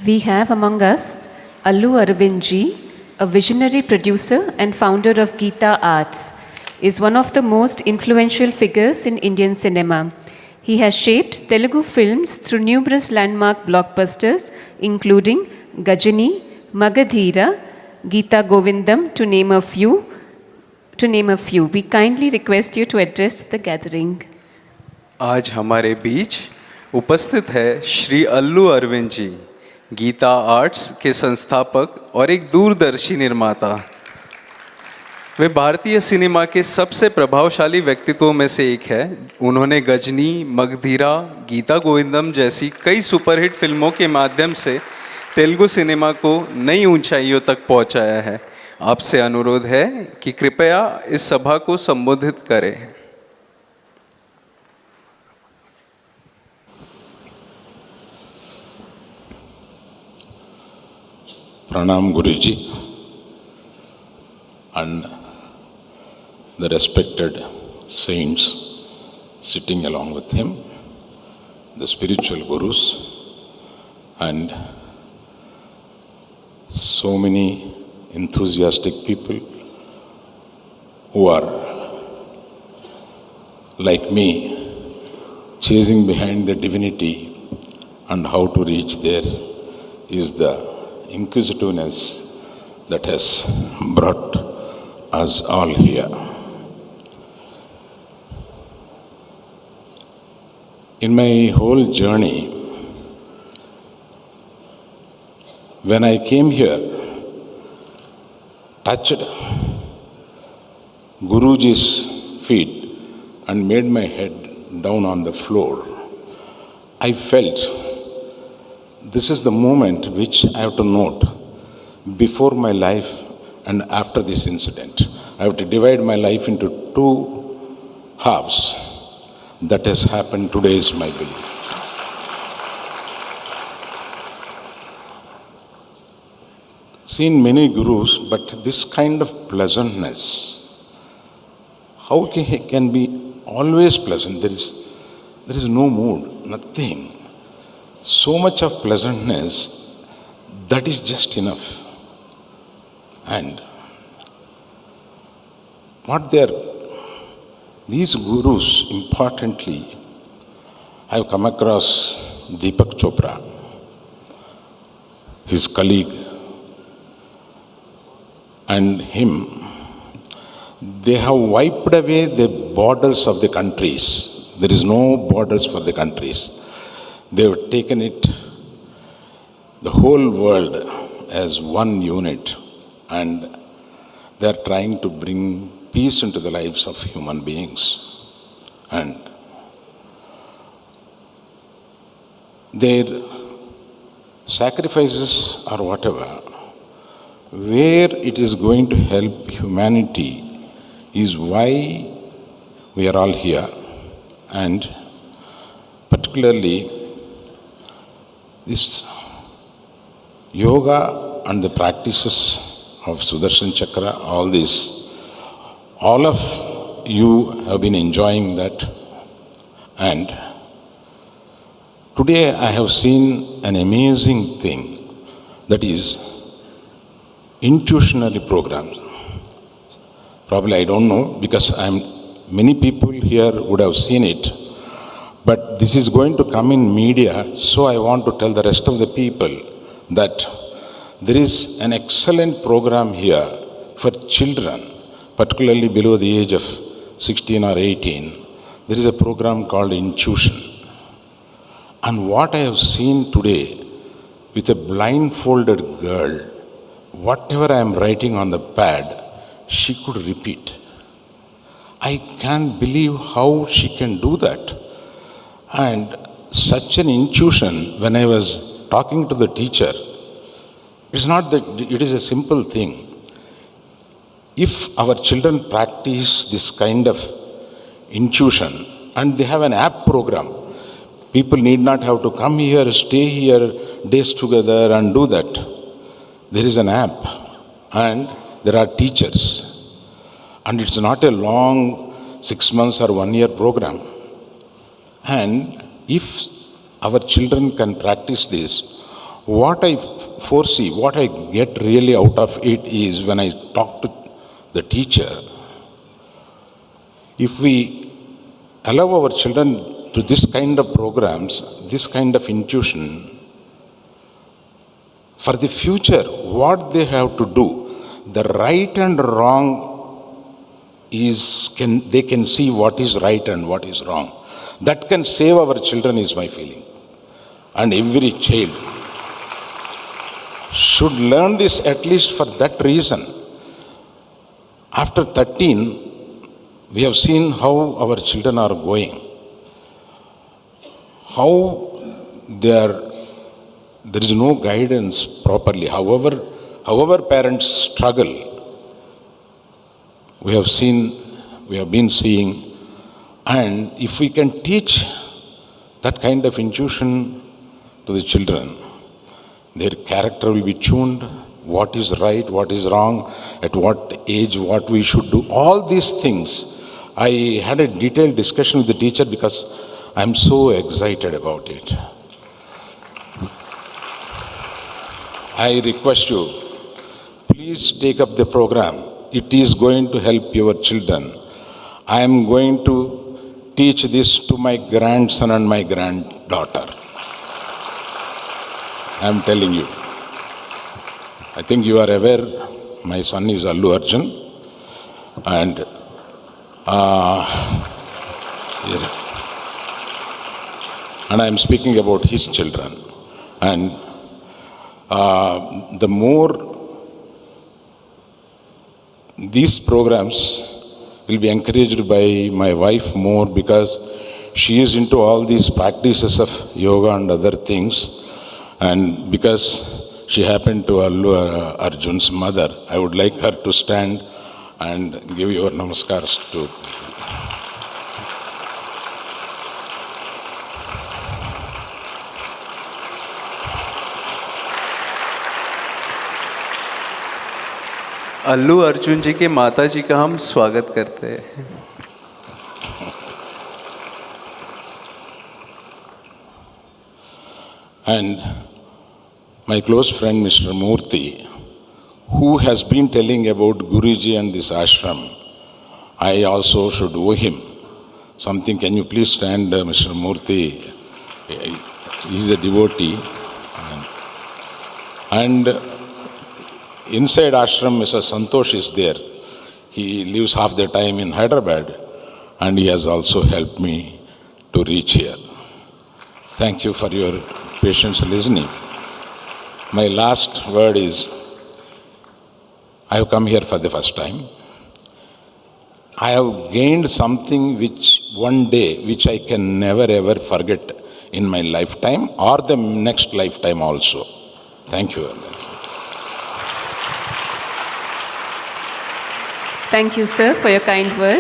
We have among us Allu Arvindji, a visionary producer and founder of Geeta Arts, is one of the most influential figures in Indian cinema. He has shaped Telugu films through numerous landmark blockbusters, including Gajani, Magadhira, Geeta Govindam, to name a few. We kindly request you to address the gathering. आज हमारे बीच उपस्थित है श्री अल्लू Arvind ji, Gita arts के संस्थापक और एक दूरदर्शी निर्माता। वे भारतीय सिनेमा के सबसे प्रभावशाली व्यक्तित्वों में से एक है। उन्होंने गजनी, मगधीरा, गीता गोविंदम जैसी कई सुपरहिट फिल्मों के माध्यम से तेलुगु सिनेमा को नई ऊंचाइयों तक पहुंचाया है। आपसे अनुरोध है कि कृपया इस सभा को संबोधित करें। Pranam Guruji and the respected saints sitting along with him, the spiritual gurus, and so many enthusiastic people who are like me, chasing behind the divinity and how to reach there is the inquisitiveness that has brought us all here. In my whole journey, when I came here, touched Guruji's feet and made my head down on the floor, I felt this is the moment which I have to note before my life and after this incident. I have to divide my life into two halves. That has happened today is my belief. Seen many gurus, but this kind of pleasantness, how can be always pleasant? There is no mood, nothing. So much of pleasantness, that is just enough. And what these gurus, importantly, I have come across Deepak Chopra, his colleague, and him. They have wiped away the borders of the countries. There is no borders for the countries. They have taken it, the whole world, as one unit, and they are trying to bring peace into the lives of human beings. And their sacrifices or whatever, where it is going to help humanity is why we are all here. And particularly this yoga and the practices of Sudarshan Chakra, all this, all of you have been enjoying that. And today I have seen an amazing thing, that is intuitionary programs. Probably I don't know, because many people here would have seen it, but this is going to come in media, so I want to tell the rest of the people that there is an excellent program here for children, particularly below the age of 16 or 18. There is a program called Intuition. And what I have seen today with a blindfolded girl, whatever I am writing on the pad, she could repeat. I can't believe how she can do that. And such an intuition, when I was talking to the teacher, it's not that it is a simple thing. If our children practice this kind of intuition, and they have an app program, people need not have to come here, stay here, days together and do that. There is an app and there are teachers. And it's not a long 6 months or 1 year program. And if our children can practice this, what I foresee, what I get really out of it is when I talk to the teacher, if we allow our children to this kind of programs, this kind of intuition, for the future, what they have to do, the right and wrong they can see what is right and what is wrong. That can save our children is my feeling. And every child should learn this at least for that reason. After 13, we have seen how our children are going, how there is no guidance properly. However parents struggle, we have been seeing, and if we can teach that kind of intuition to the children, their character will be tuned, what is right, what is wrong, at what age, what we should do, all these things. I had a detailed discussion with the teacher because I'm so excited about it. I request you, please take up the program. It is going to help your children. I am going to teach this to my grandson and my granddaughter. I am telling you. I think you are aware, my son is Allu Arjun, and I am speaking about his children. And the more these programs will be encouraged by my wife more, because she is into all these practices of yoga and other things, and because she happened to Allu Arjun's mother, I would like her to stand and give your namaskars to. Allu Arjun जी के माता जी का हम स्वागत करते हैं. And my close friend Mr. Murthy, who has been telling about Guruji and this ashram, I also should owe him something. Can you please stand, Mr. Murthy? He is a devotee. And inside ashram, Mr. Santosh is there. He lives half the time in Hyderabad, and he has also helped me to reach here. Thank you for your patience listening. My last word is, I have come here for the first time. I have gained something which one day, which I can never ever forget in my lifetime or the next lifetime also. Thank you. Thank you, sir, for your kind words.